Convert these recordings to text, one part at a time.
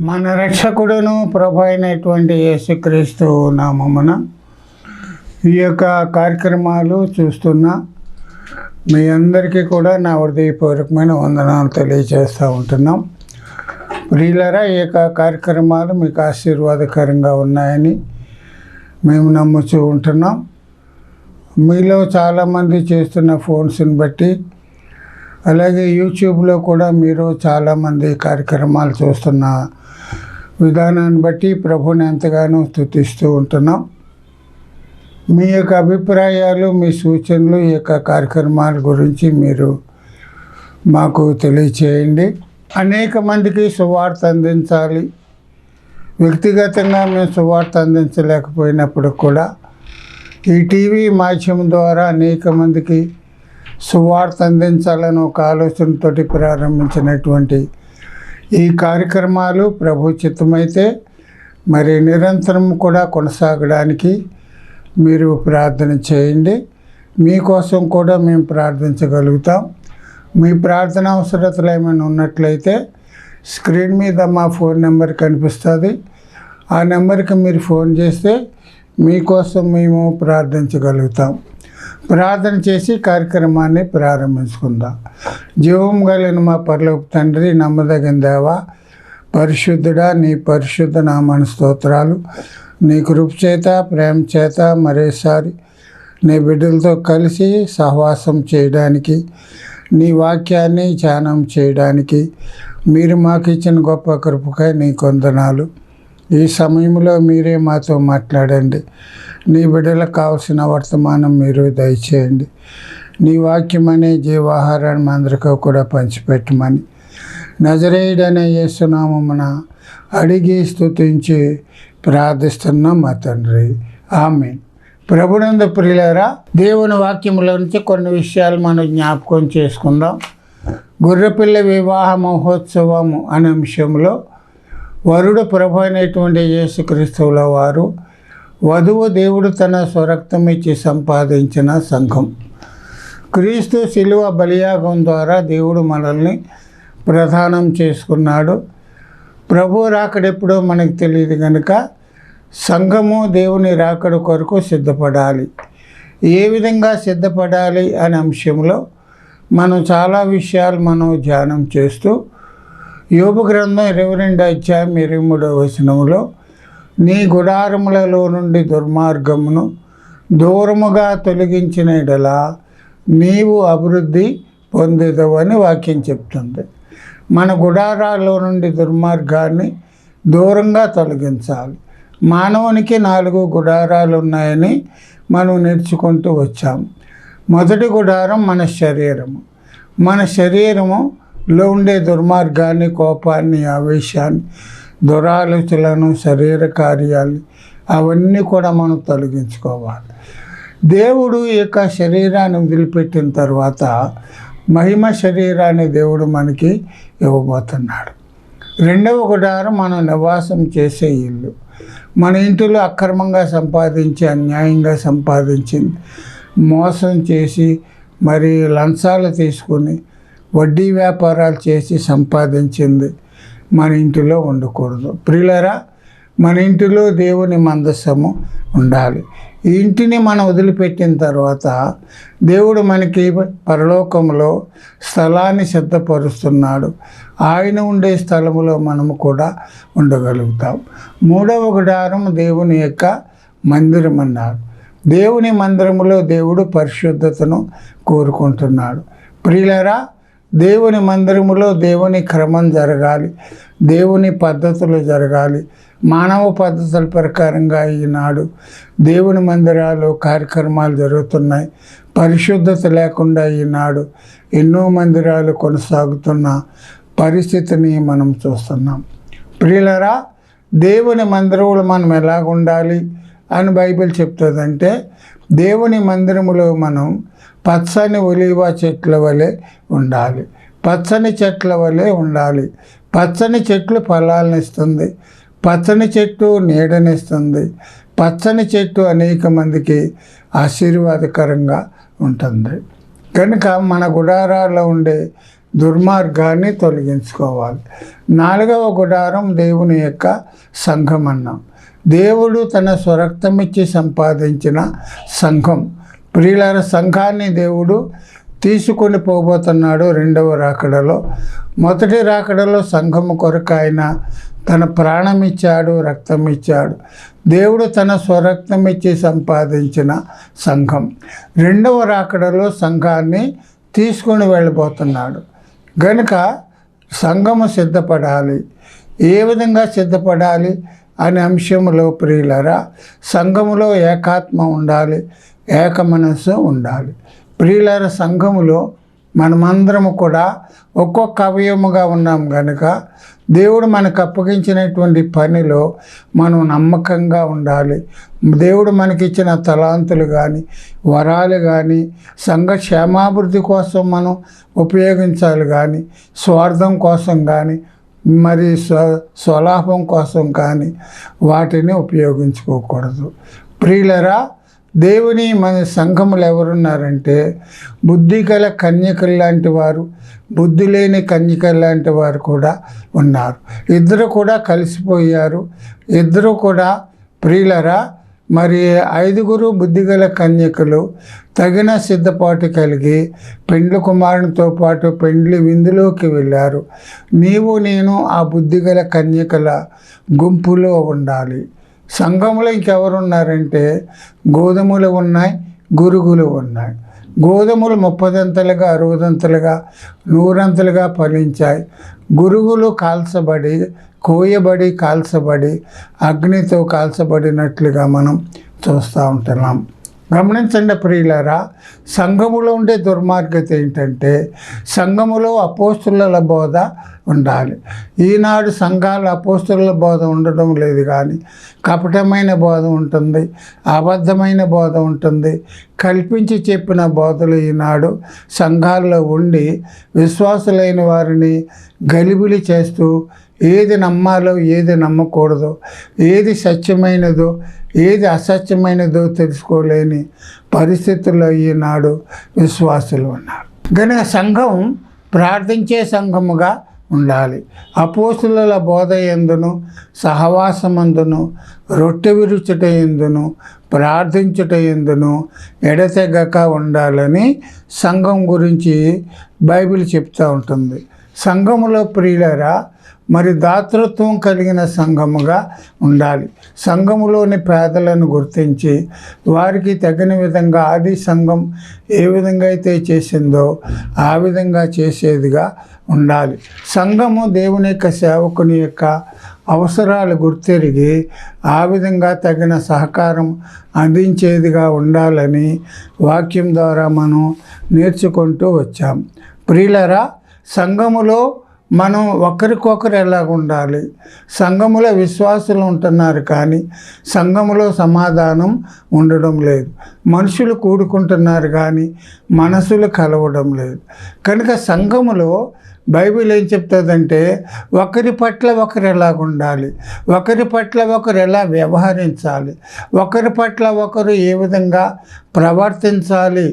మన రక్షకుడును ప్రభు అయినటువంటి యేసుక్రీస్తు నామమున ఈ యొక్క కార్యక్రమాలు చూస్తున్న మీ అందరికీ కూడా నా హృదయపూర్వకమైన వందనాలు తెలియజేస్తూ ఉంటున్నాం. ప్రియులారా, ఈ యొక్క కార్యక్రమాలు మీకు ఆశీర్వాదకరంగా ఉన్నాయని మేము నమ్ముతూ ఉంటున్నాం. మీలో చాలామంది చేస్తున్న ఫోన్స్ని బట్టి, అలాగే యూట్యూబ్లో కూడా మీరు చాలామంది కార్యక్రమాలు చూస్తున్న విధానాన్ని బట్టి ప్రభుని ఎంతగానో స్తుతిస్తూ ఉంటున్నాం. మీ యొక్క అభిప్రాయాలు, మీ సూచనలు ఈ యొక్క కార్యక్రమాల గురించి మీరు మాకు తెలియచేయండి. అనేక మందికి సువార్త అందించాలి. వ్యక్తిగతంగా మేము సువార్త అందించలేకపోయినప్పుడు కూడా ఈ టీవీ మాధ్యమం ద్వారా అనేక మందికి సువార్త అందించాలని ఒక ఆలోచనతో ప్రారంభించినటువంటి ఈ కార్యక్రమాలు ప్రభు చిత్తమైతే మరి నిరంతరం కూడా కొనసాగడానికి మీరు ప్రార్థన చేయండి. మీకోసం కూడా మేము ప్రార్థించగలుగుతాం. మీ ప్రార్థన అవసరతలు ఏమైనా ఉన్నట్లయితే స్క్రీన్ మీద మా ఫోన్ నెంబర్ కనిపిస్తుంది. ఆ నెంబర్కి మీరు ఫోన్ చేస్తే మీకోసం మేము ప్రార్థించగలుగుతాం. ప్రార్థన చేసి కార్యక్రమాన్ని ప్రారంభించుకుందాం. జీవం కలిగిన మా పరలోక తండ్రి, నమ్మదగిన దేవా, పరిశుద్ధుడా, నీ పరిశుద్ధ నామన స్తోత్రాలు. నీ కృప చేత, ప్రేమ చేత మరోసారి నీ బిడ్డలతో కలిసి సహవాసం చేయడానికి, నీ వాక్యాన్ని ధ్యానం చేయడానికి మీరు మాకు ఇచ్చిన గొప్ప కృపకై నీకు వందనాలు. ఈ సమయంలో మీరే మాతో మాట్లాడండి. నీ బిడ్డలకు కావలసిన వర్తమానం మీరు దయచేయండి. నీ వాక్యం అనే జీవాహారాన్ని మా అందరికీ కూడా పంచిపెట్టమని నజరేయుడనే యేసునామమున అడిగి స్తుతించి ప్రార్థిస్తున్నాం మా తండ్రి, ఆమేన్. ప్రభునందు ప్రియులారా, దేవుని వాక్యముల నుంచి కొన్ని విషయాలు మనం జ్ఞాపకం చేసుకుందాం. గొర్రెపిల్ల వివాహ మహోత్సవము అనే అంశంలో వరుడు ప్రభు అయినటువంటి యేసుక్రీస్తువుల వారు, వధువు దేవుడు తన స్వరక్తం ఇచ్చి సంపాదించిన సంఘం. క్రీస్తు శిలువ బలియాగం ద్వారా దేవుడు మనల్ని ప్రదానం చేసుకున్నాడు. ప్రభు రాకడెప్పుడో మనకు తెలియదు కనుక సంఘము దేవుని రాకడ కొరకు సిద్ధపడాలి. ఏ విధంగా సిద్ధపడాలి అనే అంశంలో మనం చాలా విషయాలు మనం ధ్యానం చేస్తూ యోబు గ్రంథం 22 అధ్యాయం 23వ వచనములో, నీ గుడారములలో నుండి దుర్మార్గమును దూరముగా తొలగించిన యెడల నీవు అభివృద్ధి పొందేదవని వాక్యం చెప్తుంది. మన గుడారాల్లో నుండి దుర్మార్గాన్ని దూరంగా తొలగించాలి. మానవునికి 4 గుడారాలు ఉన్నాయని మనం నేర్చుకుంటూ వచ్చాము. మొదటి గుడారం మన శరీరము. మన శరీరములో ఉండే దుర్మార్గాన్ని, కోపాన్ని, ఆవేశాన్ని, దురాలోచనలను, శరీర కార్యాలు అవన్నీ కూడా మనం తొలగించుకోవాలి. దేవుడు ఈ యొక్క శరీరాన్ని వదిలిపెట్టిన తర్వాత మహిమ శరీరాన్ని దేవుడు మనకి ఇవ్వబోతున్నాడు. రెండవ గుడారం మనం నివాసం చేసే ఇల్లు. మన ఇంటిలో అక్రమంగా సంపాదించి, అన్యాయంగా సంపాదించింది, మోసం చేసి, మరి లంచాలు తీసుకుని, వడ్డీ వ్యాపారాలు చేసి సంపాదించింది మన ఇంటిలో ఉండకూడదు. ప్రియులారా, మన ఇంటిలో దేవుని మందస్సము ఉండాలి. ఈ ఇంటిని మనం వదిలిపెట్టిన తర్వాత దేవుడు మనకి పరలోకంలో స్థలాన్ని సిద్ధపరుస్తున్నాడు. ఆయన ఉండే స్థలములో మనము కూడా ఉండగలుగుతాం. మూడవ గుడారం దేవుని యొక్క మందిరం అన్నారు. దేవుని మందిరములో దేవుడు పరిశుద్ధతను కోరుకుంటున్నాడు. ప్రియులారా, దేవుని మందిరములో దేవుని క్రమం జరగాలి, దేవుని పద్ధతులు జరగాలి. మానవ పద్ధతుల ప్రకారంగా ఈనాడు దేవుని మందిరాలు కార్యక్రమాలు జరుగుతున్నాయి. పరిశుద్ధత లేకుండా ఈనాడు ఎన్నో మందిరాలు కొనసాగుతున్న పరిస్థితిని మనం చూస్తున్నాం. ప్రియులారా, దేవుని మందిరములు మనం ఎలాగ ఉండాలి అని బైబిల్ చెప్తుందంటే, దేవుని మందిరములో మనం పచ్చని ఒలీవ చెట్ల వలె ఉండాలి. పచ్చని చెట్ల వలె ఉండాలి. పచ్చని చెట్లు ఫలాలను ఇస్తుంది. పచ్చని చెట్టు నీడనిస్తుంది. పచ్చని చెట్టు అనేక మందికి ఆశీర్వాదకరంగా ఉంటుంది. కనుక మన గుడారాల్లో ఉండే దుర్మార్గాన్ని తొలగించుకోవాలి. 4వ గుడారం దేవుని యొక్క సంఘం అన్నాం. దేవుడు తన స్వరక్తమిచ్చి సంపాదించిన సంఘం. ప్రియులారా, సంఘాన్ని దేవుడు తీసుకొని పోబోతున్నాడు 2వ రాకడలో. మొదటి రాకడలో సంఘము కొరకు ఆయన తన ప్రాణం ఇచ్చాడు, రక్తం ఇచ్చాడు. దేవుడు తన స్వరక్తం ఇచ్చి సంపాదించిన సంఘం 2వ రాకడలో సంఘాన్ని తీసుకొని వెళ్ళిపోతున్నాడు. గనుక సంఘము సిద్ధపడాలి. ఏ విధంగా సిద్ధపడాలి అనే అంశంలో ప్రియులరా, సంఘములో ఏకాత్మ ఉండాలి, ఏక మనస్సు ఉండాలి. ప్రియులర, సంఘములో మనమందరము కూడా ఒక్కొక్క అవయవముగా ఉన్నాం కనుక దేవుడు మనకు అప్పగించినటువంటి పనిలో మనం నమ్మకంగా ఉండాలి. దేవుడు మనకిచ్చిన తలాంతులు కానీ వరాలు కానీ సంఘ క్షేమాభివృద్ధి కోసం మనం ఉపయోగించాలి కానీ స్వార్థం కోసం కానీ మరి స్వలాభం కోసం కానీ వాటిని ఉపయోగించుకోకూడదు. ప్రియులరా, దేవుని మన సంఘములు ఎవరున్నారంటే బుద్ధి గల కన్యకలు లాంటి వారు, బుద్ధి లేని కన్యకలు లాంటి వారు కూడా ఉన్నారు. ఇద్దరు కూడా కలిసిపోయారు. ఇద్దరు కూడా ప్రియులరా, మరి 5గురు బుద్ధిగల కన్యకలు తగిన సిద్ధపాటు కలిగి పెండ్లి కుమారునితో పాటు పెండ్లి విందులోకి వెళ్ళారు. నీవు నేను ఆ బుద్ధిగల కన్యకల గుంపులో ఉండాలి. సంఘంలో ఇంకెవరున్నారంటే గోధుమలు ఉన్నాయి, గురుగులు ఉన్నాయి. గోధుమలు 30దంతలుగా 60దంతలుగా 100ంతలుగా ఫలించాయి. గురుగులు కాల్చబడి కోయబడి కాల్చబడి అగ్నితో కాల్చబడినట్లుగా మనం చూస్తూ ఉంటున్నాం. గమనించండి ప్రియులారా, సంఘములో ఉండే దుర్మార్గత ఏంటంటే సంఘములో అపోస్తుల బోధ ఉండాలి. ఈనాడు సంఘాలు అపోస్తుల బోధ ఉండడం లేదు, కానీ కపటమైన బోధ ఉంటుంది, అబద్ధమైన బోధ ఉంటుంది, కల్పించి చెప్పిన బోధలు ఈనాడు సంఘాల్లో ఉండి విశ్వాసులైన వారిని గలిబిలి చేస్తూ ఏది నమ్మాలో ఏది నమ్మకూడదో, ఏది సత్యమైనదో ఏది అసత్యమైనదో తెలుసుకోలేని పరిస్థితుల్లో ఈనాడు విశ్వాసులు ఉన్నారు. కనుక సంఘం ప్రార్థించే సంఘముగా ఉండాలి. అపోస్తుల బోధ యందును సహవాసమందును రొట్టె విరుచుట యందును ప్రార్థించుట యందును ఎడతెగక ఉండాలని సంఘం గురించి బైబిల్ చెప్తూ ఉంటుంది. సంఘములో ప్రియులరా, మరి దాతృత్వం కలిగిన సంఘముగా ఉండాలి. సంఘములోని పేదలను గుర్తించి వారికి తగిన విధంగా ఆది సంఘం ఏ విధంగా అయితే చేసిందో ఆ విధంగా చేసేదిగా ఉండాలి. సంఘము దేవుని యొక్క సేవకుని యొక్క అవసరాలు గుర్తెరిగి ఆ విధంగా తగిన సహకారం అందించేదిగా ఉండాలని వాక్యం ద్వారా మనం నేర్చుకుంటూ వచ్చాం. ప్రియులరా, సంఘములో మనం ఒకరికొకరు ఎలాగ ఉండాలి? సంఘములో విశ్వాసులు ఉంటున్నారు, కానీ సంఘములో సమాధానం ఉండడం లేదు. మనుషులు కూడుకుంటున్నారు, కానీ మనసులు కలవడం లేదు. కనుక సంఘములో బైబిల్ ఏం చెప్తుందంటే ఒకరి పట్ల ఒకరు ఎలాగ ఉండాలి, ఒకరి పట్ల ఒకరు ఎలా వ్యవహరించాలి, ఒకరి పట్ల ఒకరు ఏ విధంగా ప్రవర్తించాలి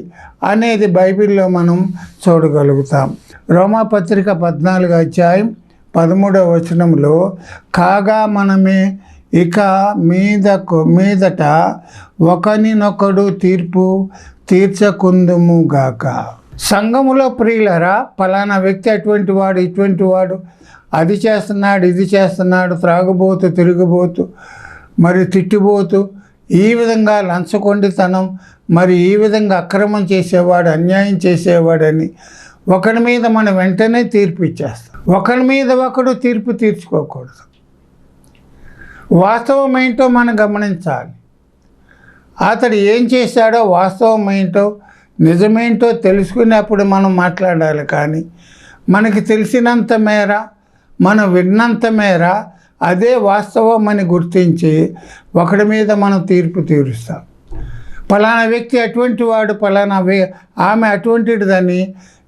అనేది బైబిల్లో మనం చూడగలుగుతాం. రోమాపత్రిక 14వ అధ్యాయం 13వ వచనంలో, కాగా మనమే ఇక మీదట ఒకరినొకడు తీర్పు తీర్చకుందుముగాక. సంఘములో ప్రియులరా, పలానా వ్యక్తి అటువంటి వాడు, ఇటువంటి వాడు, అది చేస్తున్నాడు, ఇది చేస్తున్నాడు, త్రాగుబోతు, తిరుగుబోతు, మరి తిట్టిబోతు, ఈ విధంగా లంచగొండితనం, మరి ఈ విధంగా అక్రమం చేసేవాడు, అన్యాయం చేసేవాడని ఒకరి మీద మనం వెంటనే తీర్పు ఇచ్చేస్తాం. ఒకరి మీద ఒకడు తీర్పు తీర్చుకోకూడదు. వాస్తవం ఏంటో మనం గమనించాలి. అతడు ఏం చేశాడో వాస్తవం ఏంటో నిజమేంటో తెలుసుకునేప్పుడు మనం మాట్లాడాలి. కానీ మనకి తెలిసినంత మేర, మనం విన్నంత మేర అదే వాస్తవం అని గుర్తించి ఒకడి మీద మనం తీర్పు తీరుస్తాం. పలానా వ్యక్తి అటువంటి వాడు, పలానా ఆమె అటువంటిదని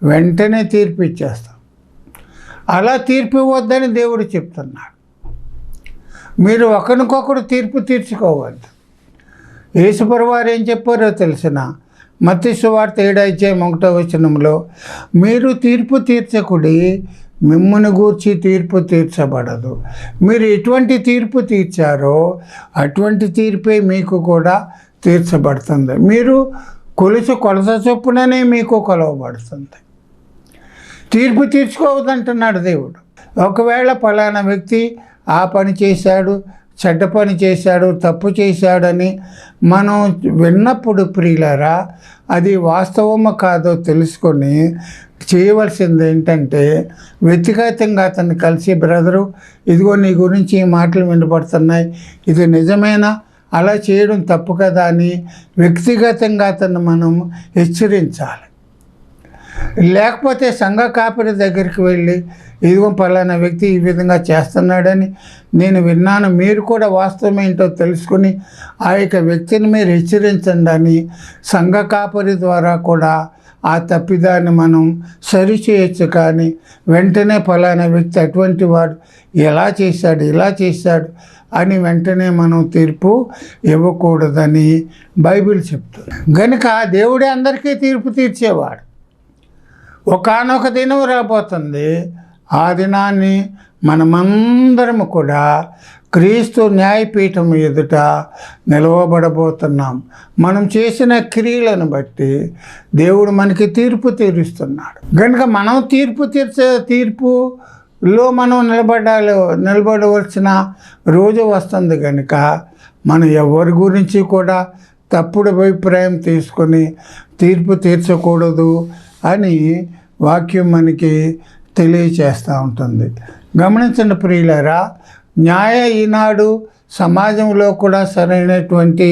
వెంటనే తీర్పు ఇచ్చేస్తాం. అలా తీర్పు ఇవ్వద్దని దేవుడు చెప్తున్నాడు. మీరు ఒకరికొకరు తీర్పు తీర్చుకోవద్దు. యేసుప్రభువారు ఏం చెప్పారో తెలిసిన, మత్తయి సువార్త 7:1 మీరు తీర్పు తీర్చకుడి, మిమ్మును గూర్చి తీర్పు తీర్చబడదు. మీరు ఎటువంటి తీర్పు తీర్చారో అటువంటి తీర్పే మీకు కూడా తీర్చబడుతుంది. మీరు కొలత చొప్పుననే మీకు కొలవబడుతుంది. తీర్పు తీర్చుకోవద్దంటున్నాడు దేవుడు. ఒకవేళ పలానా వ్యక్తి ఆ పని చేశాడు, చెడ్డ పని చేశాడు, తప్పు చేశాడని మనం విన్నప్పుడు ప్రియులారా, అది వాస్తవమో కాదో తెలుసుకొని చేయవలసింది ఏంటంటే, వ్యక్తిగతంగా అతన్ని కలిసి, బ్రదరు ఇదిగో నీ గురించి ఈ మాటలు వినపడుతున్నాయి, ఇది నిజమేనా, అలా చేయడం తప్పు కదా అని వ్యక్తిగతంగా అతన్ని మనం హెచ్చరించాలి. లేకపోతే సంఘ కాపరి దగ్గరికి వెళ్ళి, ఇదిగో పలానా వ్యక్తి ఈ విధంగా చేస్తున్నాడని నేను విన్నాను, మీరు కూడా వాస్తవం ఏంటో తెలుసుకుని ఆ యొక్క వ్యక్తిని మీరు హెచ్చరించండి అని సంఘ కాపరి ద్వారా కూడా ఆ తప్పిదాన్ని మనం సరిచేయచ్చు. కానీ వెంటనే పలానా వ్యక్తి అటువంటి వాడు, ఎలా చేశాడు, ఇలా చేశాడు అని వెంటనే మనం తీర్పు ఇవ్వకూడదని బైబిల్ చెప్తుంది. కనుక దేవుడే అందరికీ తీర్పు తీర్చేవాడు. ఒకానొక దినం రాబోతుంది, ఆ దినాన్ని మనమందరము కూడా క్రీస్తు న్యాయపీఠం ఎదుట నిలవబడబోతున్నాం. మనం చేసిన క్రియలను బట్టి దేవుడు మనకి తీర్పు తీరుస్తున్నాడు. కనుక మనం తీర్పులో మనం నిలబడవలసిన రోజు వస్తుంది. కనుక మనం ఎవరి గురించి కూడా తప్పుడు అభిప్రాయం తీసుకొని తీర్పు తీర్చకూడదు అని వాక్యం మనకి తెలియచేస్తూ ఉంటుంది. గమనించండి ప్రియులారా, ఈనాడు సమాజంలో కూడా సరైనటువంటి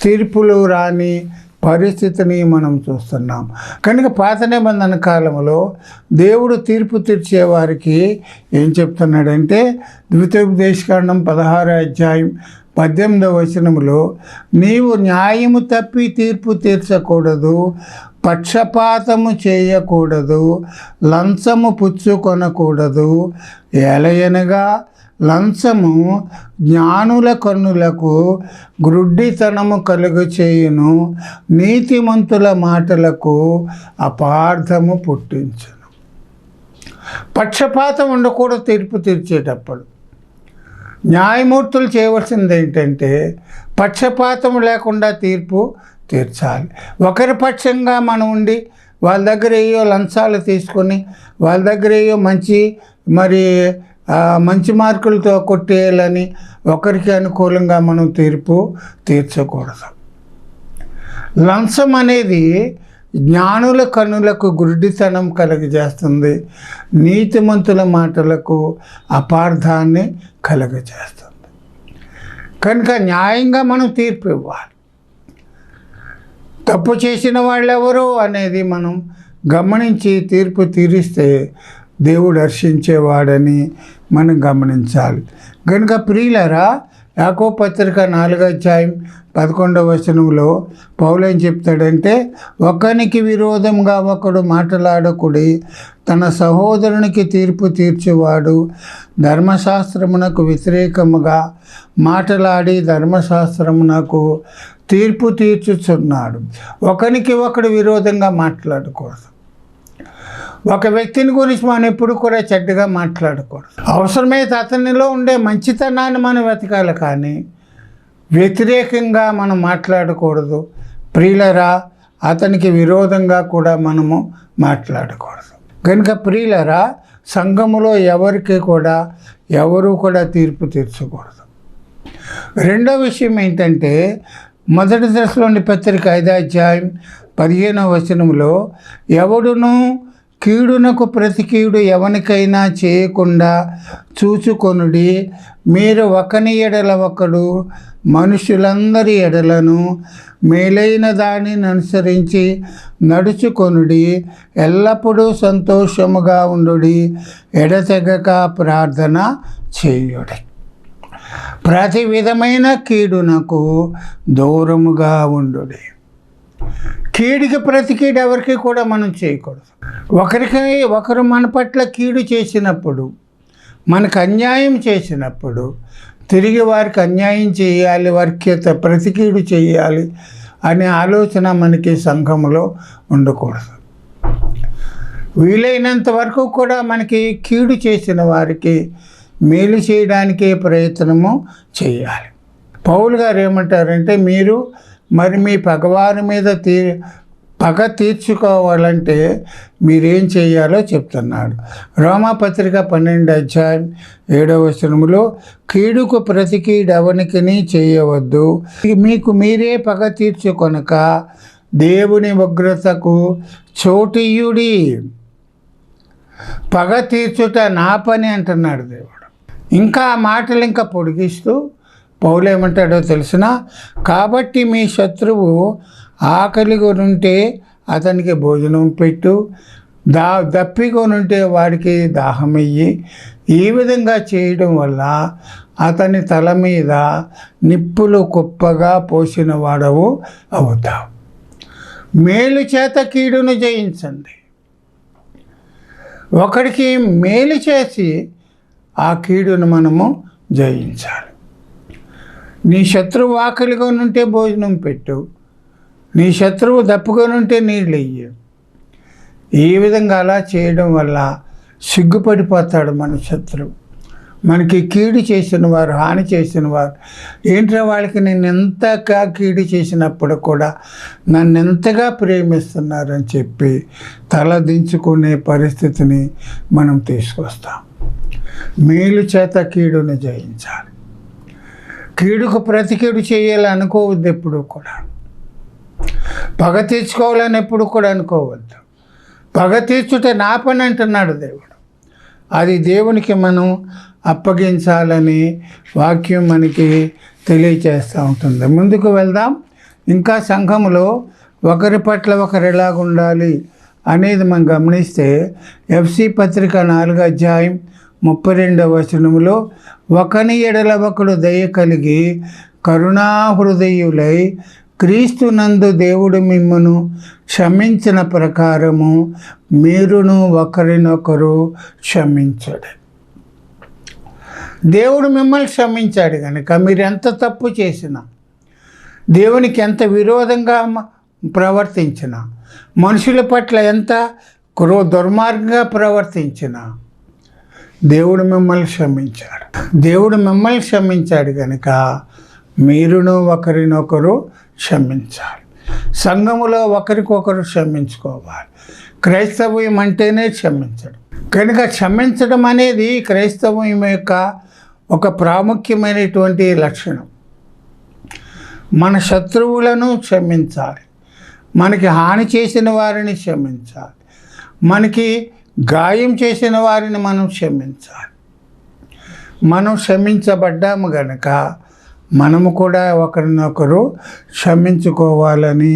తీర్పులు రాని పరిస్థితిని మనం చూస్తున్నాం. కనుక పాత నిబంధన కాలంలో దేవుడు తీర్పు తీర్చేవారికి ఏం చెప్తున్నాడంటే, ద్వితీయోపదేశకాండం 16:18 నీవు న్యాయము తప్పి తీర్పు తీర్చకూడదు, పక్షపాతము చేయకూడదు, లంచము పుచ్చుకొనకూడదు. ఎలయనగా లంచము జ్ఞానుల కన్నులకు గ్రుడ్డితనము కలుగు చేయును, నీతిమంతుల మాటలకు అపార్థము పుట్టించును. పక్షపాతం ఉండకూడదు తీర్పు తీర్చేటప్పుడు. న్యాయమూర్తులు చేయవలసింది ఏంటంటే పక్షపాతం లేకుండా తీర్పు తీర్చాలి. ఒకరి పక్షంగా మనం ఉండి వాళ్ళ దగ్గర ఏయో లంచాలు తీసుకొని వాళ్ళ దగ్గర ఏయో మంచి మార్కులతో కొట్టేయాలని ఒకరికి అనుకూలంగా మనం తీర్పు తీర్చకూడదు. లంచం అనేది జ్ఞానుల కన్నులకు గుడ్డితనం కలుగజేస్తుంది, నీతిమంతుల మాటలకు అపార్థాన్ని కలుగజేస్తుంది. కనుక న్యాయంగా మనం తీర్పు ఇవ్వాలి. తప్పు చేసిన వాళ్ళెవరు అనేది మనం గమనించి తీర్పు తీరిస్తే దేవుడు హర్షించేవాడని మనం గమనించాలి. కనుక ప్రియులారా, యాకోబు పత్రిక 4:11 పౌలు ఏం చెప్తాడంటే, ఒకనికి విరోధంగా ఒకడు మాట్లాడకుడి, తన సహోదరునికి తీర్పు తీర్చేవాడు ధర్మశాస్త్రమునకు వ్యతిరేకముగా మాట్లాడి ధర్మశాస్త్రమునకు తీర్పు తీర్చుచున్నాడు. ఒకనికి ఒకడు విరోధంగా మాట్లాడకూడదు. ఒక వ్యక్తిని గురించి మనం ఎప్పుడు కూడా చెడ్డగా మాట్లాడకూడదు. అవసరమైతే అతనిలో ఉండే మంచితనాన్ని మనం వెతకాలి, కానీ వ్యతిరేకంగా మనం మాట్లాడకూడదు. ప్రియులరా, అతనికి విరోధంగా కూడా మనము మాట్లాడకూడదు. కనుక ప్రియులరా, సంఘములో ఎవరు కూడా తీర్పు తీర్చకూడదు. రెండో విషయం ఏంటంటే, మొదటి దశలోని పత్రిక 5:15 ఎవడును కీడునకు ప్రతి కీడు ఎవనికైనా చేయకుండా చూచుకొనుడి, మీరు ఒకని ఎడల ఒకడు మనుషులందరి ఎడలను మేలైన దానిని అనుసరించి నడుచుకొనుడి, ఎల్లప్పుడూ సంతోషముగా ఉండుడి, ఎడతెగక ప్రార్థన చేయుడి. ప్రతి విధమైన కీడునకు దూరముగా ఉండుడి. కీడుకి ప్రతి కీడు ఎవరికి కూడా మనం చేయకూడదు. ఒకరు మన పట్ల కీడు చేసినప్పుడు, మనకు అన్యాయం చేసినప్పుడు తిరిగి వారికి అన్యాయం చేయాలి, వారికి ప్రతి కీడు చేయాలి అనే ఆలోచన మనకి సంఘంలో ఉండకూడదు. వీలైనంత వరకు కూడా మనకి కీడు చేసిన వారికి మేలు చేయడానికే ప్రయత్నము చేయాలి. పౌలు గారు ఏమంటారంటే, మీరు మరి మీ పగవారి మీద పగ తీర్చుకోవాలంటే మీరేం చేయాలో చెప్తున్నాడు. రోమాపత్రిక 12:7 కీడుకు ప్రతి కీడెవనికిని చేయవద్దు, మీకు మీరే పగ తీర్చుకొనక దేవుని ఉగ్రతకు చోటియుడి. పగ తీర్చుట నా పని అంటున్నాడు దేవుడు. ఇంకా ఆ మాటలు ఇంకా పొడిగిస్తూ పౌలు ఏమంటాడో తెలిసిన, కాబట్టి మీ శత్రువు ఆకలిగొనుంటే అతనికి భోజనం పెట్టు, దప్పిగొనుంటే వాడికి దాహమయ్యి. ఈ విధంగా చేయడం వల్ల అతని తల మీద నిప్పులు కుప్పగా పోసిన వాడవు అవుతావు. మేలు చేత కీడును జయించండి. ఒకడికి మేలు చేసి ఆ కీడును మనము జయించాలి. నీ శత్రువు ఆకలిగొనుంటే భోజనం పెట్టు, నీ శత్రువు దప్పుకొనుంటే నీళ్ళు ఇయ్యి. ఈ విధంగా అలా చేయడం వల్ల సిగ్గుపడిపోతాడు మన శత్రువు. మనకి కీడు చేసిన వారు, హాని చేసిన వారు, ఏంట్రా వాళ్ళకి నేను ఎంతగా కీడు చేసినప్పుడు కూడా నన్ను ఎంతగా ప్రేమిస్తున్నారని చెప్పి తల దించుకునే పరిస్థితిని మనం తీసుకొస్తాం. మేలు చేత కీడును జయించాలి. కీడుకు ప్రతి కీడు చేయాలని అనుకోవద్దు. ఎప్పుడు కూడా పగ తీర్చుకోవాలని ఎప్పుడు కూడా అనుకోవద్దు. పగ తీర్చుట నా పని అంటున్నాడు దేవుడు. అది దేవునికి మనం అప్పగించాలని వాక్యం మనకి తెలియచేస్తూ ఉంటుంది. ముందుకు వెళ్దాం. ఇంకా సంఘములో ఒకరి పట్ల ఒకరు ఎలాగుండాలి అనేది మనం గమనిస్తే ఎఫ్సి పత్రిక 4:32 ఒకని ఎడల ఒకడు దయ కలిగి కరుణాహృదయులై క్రీస్తునందు దేవుడు మిమ్మును క్షమించిన ప్రకారము మీరును ఒకరినొకరు క్షమించడు. దేవుడు మిమ్మల్ని క్షమించాడు కనుక మీరు ఎంత తప్పు చేసినా, దేవునికి ఎంత విరోధంగా ప్రవర్తించినా, మనుషుల పట్ల ఎంత దుర్మార్గంగా ప్రవర్తించినా దేవుడు మిమ్మల్ని క్షమించాడు. దేవుడు మిమ్మల్ని క్షమించాడు కనుక మీరును ఒకరినొకరు క్షమించాలి. సంఘములో ఒకరికొకరు క్షమించుకోవాలి. క్రైస్తవ్యం అంటేనే క్షమించడం కనుక క్షమించడం అనేది క్రైస్తవ్యం యొక్క ఒక ప్రాముఖ్యమైనటువంటి లక్షణం. మన శత్రువులను క్షమించాలి, మనకి హాని చేసిన వారిని క్షమించాలి, మనకి గాయం చేసిన వారిని మనం క్షమించాలి. మనం క్షమించబడ్డాము గనక మనము కూడా ఒకరినొకరు క్షమించుకోవాలని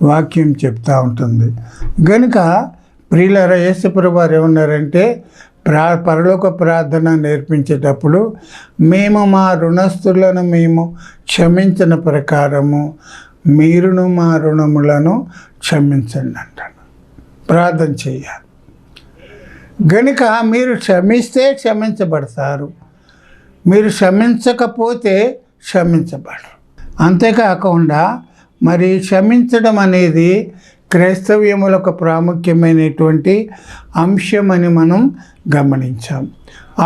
వాక్యం చెప్తూ ఉంటుంది. కనుక ప్రియులారా, యేసుప్రభువు వారు ఏమన్నారంటే, పరలోక ప్రార్థన నేర్పించేటప్పుడు మేము మా రుణస్థులను మేము క్షమించిన ప్రకారము మీరును మా రుణములను క్షమించండి అంటాను. ప్రార్థన చేయాలి. గనుక మీరు క్షమిస్తే క్షమించబడతారు, మీరు క్షమించకపోతే క్షమించబడరు. అంతేకాకుండా మరి క్షమించడం అనేది క్రైస్తవ్యముల ఒక ప్రాముఖ్యమైనటువంటి అంశమని మనం గమనించాం.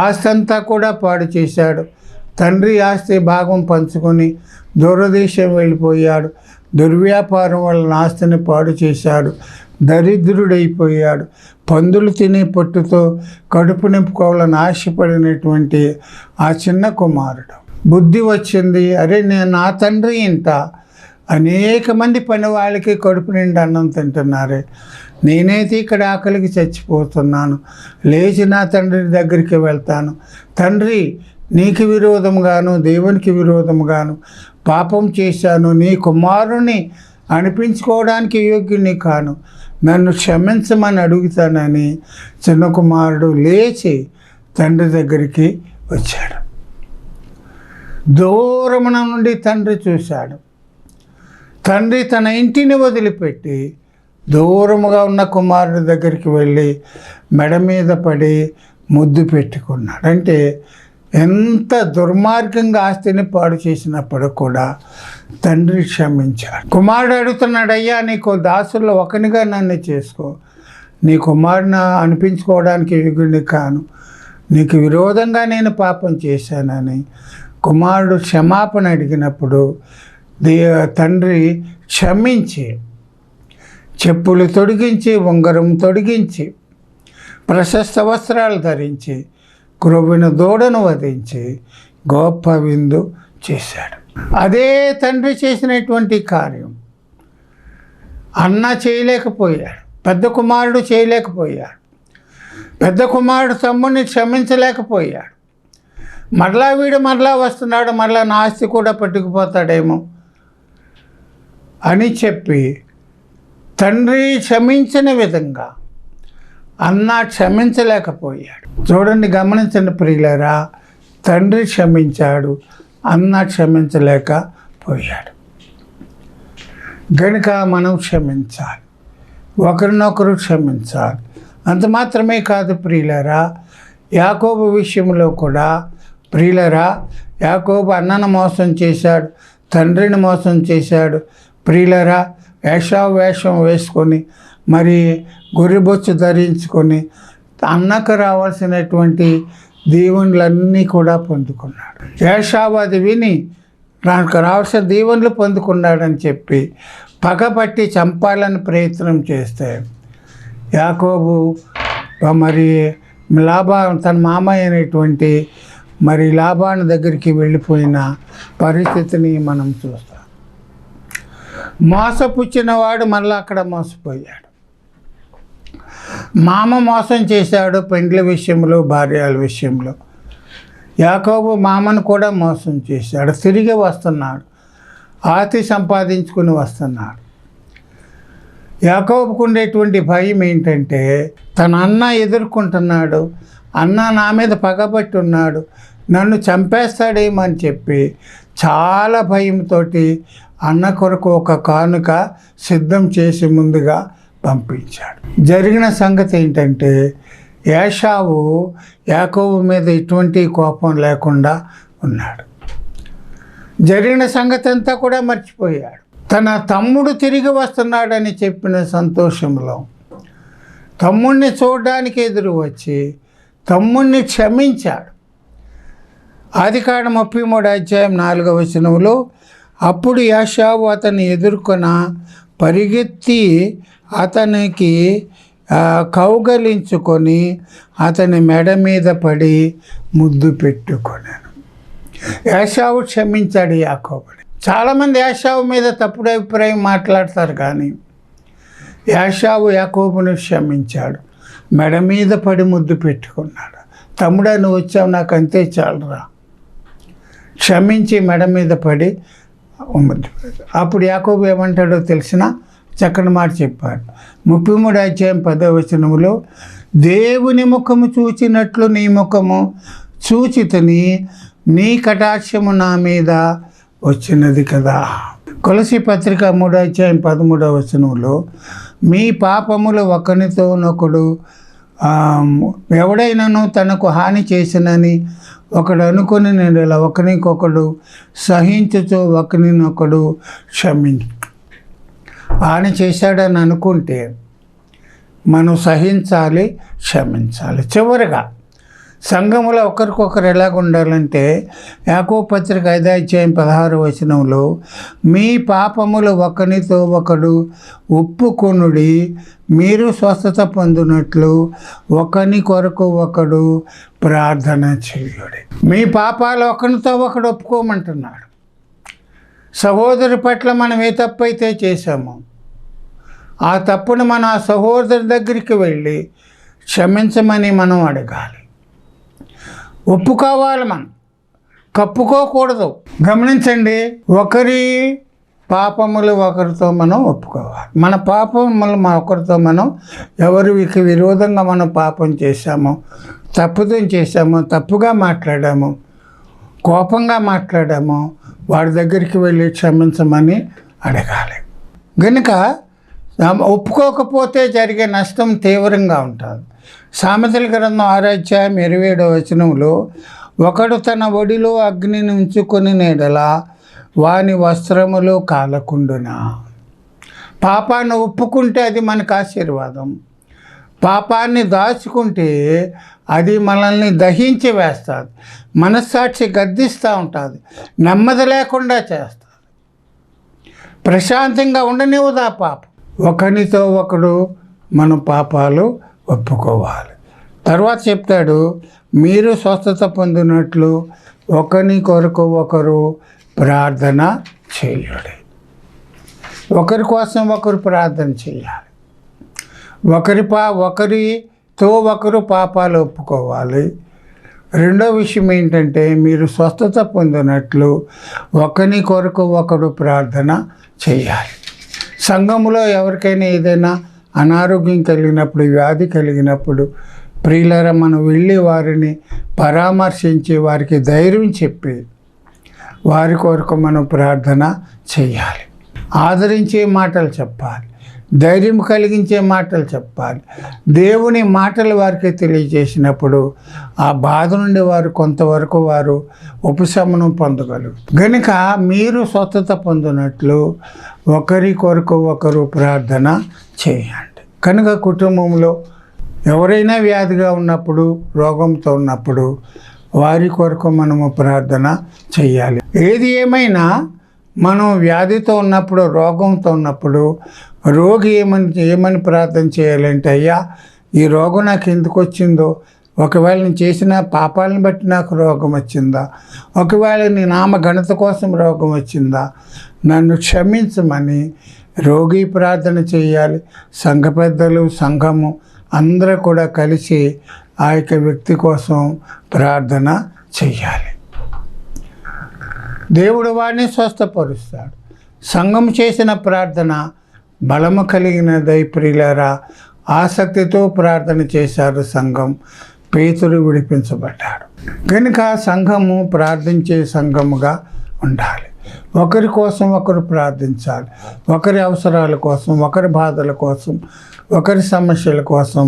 ఆస్తి అంతా కూడా పాడు చేశాడు. తండ్రి ఆస్తి భాగం పంచుకొని దూరదేశం వెళ్ళిపోయాడు. దుర్వ్యాపారం వలన ఆస్తిని పాడు చేశాడు. దరిద్రుడైపోయాడు. పందులు తినే పొట్టుతో కడుపు నింపుకోవాలని ఆశపడినటువంటి ఆ చిన్న కుమారుడు బుద్ధి వచ్చింది. అరే, నేను నా తండ్రి ఇంట అనేక మంది పని వాళ్ళకి కడుపు నిండా అన్నం తింటున్నారే, నేనైతే ఇక్కడ ఆకలికి చచ్చిపోతున్నాను. లేచి నా తండ్రి దగ్గరికి వెళ్తాను. తండ్రి, నీకు విరోధంగాను దేవునికి విరోధంగాను పాపం చేశాను, నీ కుమారుని అనిపించుకోవడానికి యోగ్యుని కాను, నన్ను క్షమించమని అడుగుతానని చిన్న కుమారుడు లేచి తండ్రి దగ్గరికి వచ్చాడు. దూరమున నుండి తండ్రి చూశాడు. తండ్రి తన ఇంటిని వదిలిపెట్టి దూరముగా ఉన్న కుమారుడి దగ్గరికి వెళ్ళి మెడ మీద పడి ముద్దు పెట్టుకున్నాడు. అంటే ఎంత దుర్మార్గంగా ఆస్తిని పాడు చేసినప్పుడు కూడా తండ్రి క్షమించాడు. కుమారుడు అడుగుతున్నాడు, అయ్యా నీకు దాసుల్లో ఒకనిగా నన్ను చేసుకో. నీ కుమారుని అనిపించుకోవడానికి యోగ్యుడిని కాను, నీకు విరోధంగా నేను పాపం చేశానని కుమారుడు క్షమాపణ అడిగినప్పుడు తండ్రి క్షమించి చెప్పులు తొడిగించి, ఉంగరం తొడిగించి, ప్రశస్త వస్త్రాలు ధరించి, క్రొవ్విన దూడను వధించి గొప్ప విందు చేశాడు. అదే తండ్రి చేసినటువంటి కార్యం అన్న చేయలేకపోయాడు, పెద్ద కుమారుడు చేయలేకపోయాడు. పెద్ద కుమారుడు తమ్ముడిని క్షమించలేకపోయాడు. మరలా వీడు మరలా వస్తున్నాడు, మరలా నా ఆస్తి కూడా పట్టుకుపోతాడేమో అని చెప్పి తండ్రి క్షమించిన విధంగా అన్న క్షమించలేకపోయాడు. చూడండి, గమనించండి ప్రియులారా, తండ్రి క్షమించాడు, అన్న క్షమించలేకపోయాడు. గనుక మనం క్షమించాలి, ఒకరినొకరు క్షమించాలి. అంత మాత్రమే కాదు ప్రియులారా, యాకోబు విషయంలో కూడా ప్రియులారా, యాకోబు అన్నను మోసం చేశాడు, తండ్రిని మోసం చేశాడు. ప్రియులారా, వేషం వేసుకొని మరి గొర్రెబొచ్చు ధరించుకొని అన్నకు రావాల్సినటువంటి దీవెనలన్నీ కూడా పొందుకున్నాడు. ఏషావు అది విని నాకు రావాల్సిన దీవెనలు పొందుకున్నాడని చెప్పి పగపట్టి చంపాలని ప్రయత్నం చేస్తే యాకోబు మరి తన మామయ్య అయినటువంటి మరి లాబాను దగ్గరికి వెళ్ళిపోయిన పరిస్థితిని మనం చూస్తాం. మోసపుచ్చిన వాడు మళ్ళీ అక్కడ మోసపోయాడు. మామ మోసం చేశాడు పెండ్ల విషయంలో, భార్యల విషయంలో. యాకోబు మామను కూడా మోసం చేశాడు. తిరిగి వస్తున్నాడు, ఆస్తి సంపాదించుకుని వస్తున్నాడు. యాకోబుకు ఉండేటువంటి భయం ఏంటంటే తన అన్న ఎదుర్కొంటున్నాడు, అన్న నా మీద పగబట్టి ఉన్నాడు, నన్ను చంపేస్తాడేమో అని చెప్పి చాలా భయంతో అన్న కొరకు ఒక కానుక సిద్ధం చేసి ముందుగా పంపించాడు. జరిగిన సంగతి ఏంటంటే ఏషావు యాకోబు మీద ఎటువంటి కోపం లేకుండా ఉన్నాడు. జరిగిన సంగతి అంతా కూడా మర్చిపోయాడు. తన తమ్ముడు తిరిగి వస్తున్నాడని చెప్పిన సంతోషంలో తమ్ముడిని చూడడానికి ఎదురు వచ్చి తమ్ముడిని క్షమించాడు. ఆదికాండం 33:4 అప్పుడు ఏషావు అతన్ని ఎదుర్కొన పరిగెత్తి అతనికి కౌగలించుకొని అతని మెడ మీద పడి ముద్దు పెట్టుకొనాను. ఏషావు క్షమించాడు యాకోబుని. చాలామంది ఏషావు మీద తప్పుడు అభిప్రాయం మాట్లాడతారు, కానీ ఏషావు యాకోబుని క్షమించాడు, మెడ మీద పడి ముద్దు పెట్టుకున్నాడు. తమ్ముడా, నువ్వు వచ్చావు, నాకు అంతే చాలురా, క్షమించి మెడ మీద పడి ముద్దు పెట్టాడు. అప్పుడు యాకోబు ఏమంటాడో తెలిసిన చక్కని మాట చెప్పాడు. 33:10 దేవుని ముఖము చూచినట్లు నీ ముఖము చూచితని, నీ కటాక్షము నా మీద వచ్చినది కదా. కొలసి పత్రిక 3:13 మీ పాపములు ఒకనితోనొకడు ఎవడైనాను తనకు హాని చేసినని ఒకడు అనుకుని నేను ఇలా ఒకరికొకడు సహించుచు ఒకరినొకడు క్షమించు. హాని చేశాడని అనుకుంటే మనం సహించాలి, క్షమించాలి. చివరిగా సంఘములో ఒకరికొకరు ఎలాగ ఉండాలంటే యాకోబు పత్రిక 5:16 మీ పాపములు ఒకనితో ఒకడు ఒప్పుకొనుడి, మీరు స్వస్థత పొందినట్లు ఒకని కొరకు ఒకడు ప్రార్థన చేయుడి. మీ పాపాలు ఒకరితో ఒకడు ఒప్పుకోమంటున్నాడు. సహోదరు పట్ల మనం ఏ తప్పు అయితే చేశామో ఆ తప్పును మనం ఆ సహోదరు దగ్గరికి వెళ్ళి క్షమించమని మనం అడగాలి. ఒప్పుకోవాలి, మనం కప్పుకోకూడదు. గమనించండి, ఒకరి పాపములు ఒకరితో మనం ఒప్పుకోవాలి. మన పాపములు ఒకరితో మనం ఎవరికి విరోధంగా మనం పాపం చేశామో, తప్పుదం చేశామో, తప్పుగా మాట్లాడామో, కోపంగా మాట్లాడామో వాడి దగ్గరికి వెళ్ళి క్షమించమని అడగాలి. కనుక ఒప్పుకోకపోతే జరిగే నష్టం తీవ్రంగా ఉంటుంది. సామెతల గ్రంథం 6:27 ఒకడు తన ఒడిలో అగ్నిని ఉంచుకొని నీడలా వాని వస్త్రములు కాలకుండునా. పాపాన్ని ఒప్పుకుంటే అది మనకు ఆశీర్వాదం, పాపాన్ని దాచుకుంటే అది మనల్ని దహించి వేస్తుంది, మనస్సాక్షి గద్దిస్తూ ఉంటుంది, నెమ్మది లేకుండా చేస్తుంది, ప్రశాంతంగా ఉండనివ్వదా పాపం. ఒకరితో ఒకడు మన పాపాలు ఒప్పుకోవాలి. తర్వాత చెప్తాడు, మీరు స్వస్థత పొందినట్లు ఒకరి కొరకు ఒకరు ప్రార్థన చేయాలి. ఒకరి కోసం ఒకరు ప్రార్థన చేయాలి. ఒకరితో ఒకరు పాపాలు ఒప్పుకోవాలి. రెండో విషయం ఏంటంటే, మీరు స్వస్థత పొందినట్లు ఒకరి కొరకు ఒకరు ప్రార్థన చేయాలి. సంఘములో ఎవరికైనా ఏదైనా అనారోగ్యం కలిగినప్పుడు, వ్యాధి కలిగినప్పుడు ప్రియులారా, మనం వెళ్ళి వారిని పరామర్శించి వారికి ధైర్యం చెప్పి వారి కొరకు మనం ప్రార్థన చేయాలి. ఆదరించే మాటలు చెప్పాలి, ధైర్యం కలిగించే మాటలు చెప్పాలి. దేవుని మాటలు వారికి తెలియజేసినప్పుడు ఆ బాధ నుండి వారు కొంతవరకు వారు ఉపశమనం పొందగలరు. కనుక మీరు స్వస్థత పొందినట్లు ఒకరి కొరకు ఒకరు ప్రార్థన చేయండి. కనుక కుటుంబంలో ఎవరైనా వ్యాధిగా ఉన్నప్పుడు, రోగంతో ఉన్నప్పుడు వారి కొరకు మనము ప్రార్థన చేయాలి. ఏది ఏమైనా మనం వ్యాధితో ఉన్నప్పుడు, రోగంతో ఉన్నప్పుడు రోగి ఏమని ప్రార్థన చేయాలంటే, అయ్యా ఈ రోగం నాకు ఎందుకు వచ్చిందో, ఒకవేళ నేను చేసిన పాపాలను బట్టి నాకు రోగం వచ్చిందా, ఒకవేళ నీ నామ ఘనత కోసం రోగం వచ్చిందా, నన్ను క్షమించమని రోగి ప్రార్థన చేయాలి. సంఘ పెద్దలు, సంఘము అందరూ కూడా కలిసి ఆ యొక్క వ్యక్తి కోసం ప్రార్థన చేయాలి. దేవుడు వాడిని స్వస్థపరుస్తాడు. సంఘం చేసిన ప్రార్థన బలము కలిగినదై ప్రియులారా, ఆసక్తితో ప్రార్థన చేశారు సంఘం. పేతురు విడిపించబడ్డాడు. కనుక సంఘము ప్రార్థించే సంఘముగా ఉండాలి. ఒకరి కోసం ఒకరు ప్రార్థించాలి. ఒకరి అవసరాల కోసం, ఒకరి బాధల కోసం, ఒకరి సమస్యల కోసం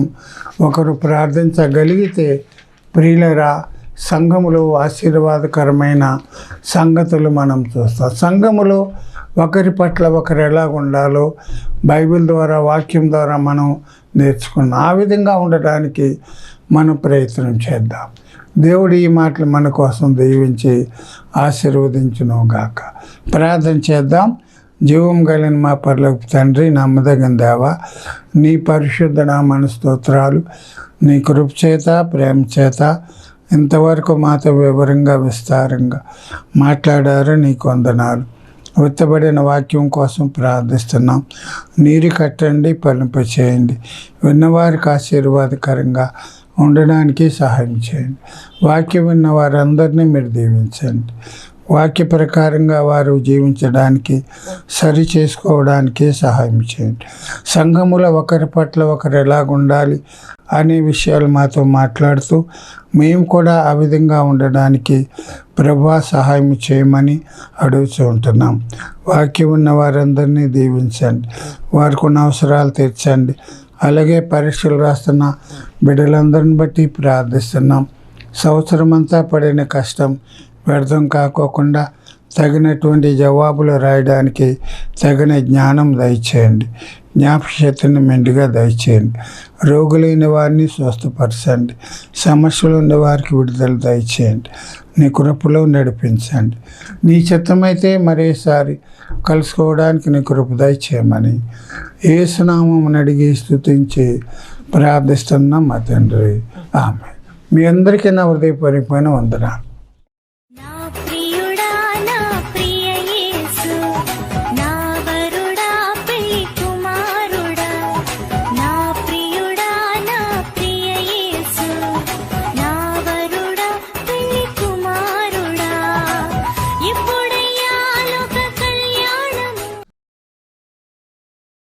ఒకరు ప్రార్థించగలిగితే ప్రియులరా, సంఘములో ఆశీర్వాదకరమైన సంగతులు మనం చూస్తాం. సంఘములో ఒకరి పట్ల ఒకరు ఎలా ఉండాలో బైబిల్ ద్వారా, వాక్యం ద్వారా మనం నేర్చుకున్నాం. ఆ విధంగా ఉండడానికి మనం ప్రయత్నం చేద్దాం. దేవుడు ఈ మాటలు మన కోసం దీవించి ఆశీర్వదించును గాక. ప్రార్థన చేద్దాం. జీవం కలిగిన మా పరలోకపు తండ్రి, నమ్మదగిన దేవా, నీ పరిశుద్ధ నామమున స్తోత్రాలు. నీ కృప చేత, ప్రేమ చేత ఇంతవరకు మాతో వివరంగా, విస్తారంగా మాట్లాడారు. నీకు వందనాలు. విత్తబడిన వాక్యం కోసం ప్రార్థిస్తున్నాం. నీరు కట్టండి, ఫలింప చేయండి. విన్నవారికి ఆశీర్వాదకరంగా ఉండడానికి సహాయం చేయండి. వాక్యం విన్న వారందరినీ మీరు దీవించండి. వాక్య ప్రకారంగా వారు జీవించడానికి, సరి చేసుకోవడానికి సహాయం చేయండి. సంఘములో ఒకరి పట్ల ఒకరు ఎలాగుండాలి అనే విషయాలు మాతో మాట్లాడుతూ మేము కూడా ఆ విధంగా ఉండడానికి ప్రభువా సహాయం చేయమని అడుగుతూ ఉంటున్నాం. వాక్యం ఉన్న వారందరినీ దీవించండి. వారికి ఉన్న అవసరాలు తీర్చండి. అలాగే పరీక్షలు రాస్తున్న బిడ్డలందరిని బట్టి ప్రార్థిస్తున్నాం. సంవత్సరం అంతా పడిన కష్టం వ్యర్థం కాకోకుండా తగినటువంటి జవాబులు రాయడానికి తగిన జ్ఞానం దయచేయండి. జ్ఞాపకశక్తిని మెండుగా దయచేయండి. రోగులైన వారిని స్వస్థపరచండి. సమస్యలు ఉన్న వారికి విడుదల దయచేయండి. నీ కృపలో నడిపించండి. నీ చిత్తమైతే మరోసారి కలుసుకోవడానికి నీ కృప దయచేయమని యేసు నామమున అడిగి స్తుతించి ప్రార్థిస్తున్నాం మా తండ్రి. ఆమేన్. మీ అందరికీ నా హృదయపూర్వకమైన వందనాలు.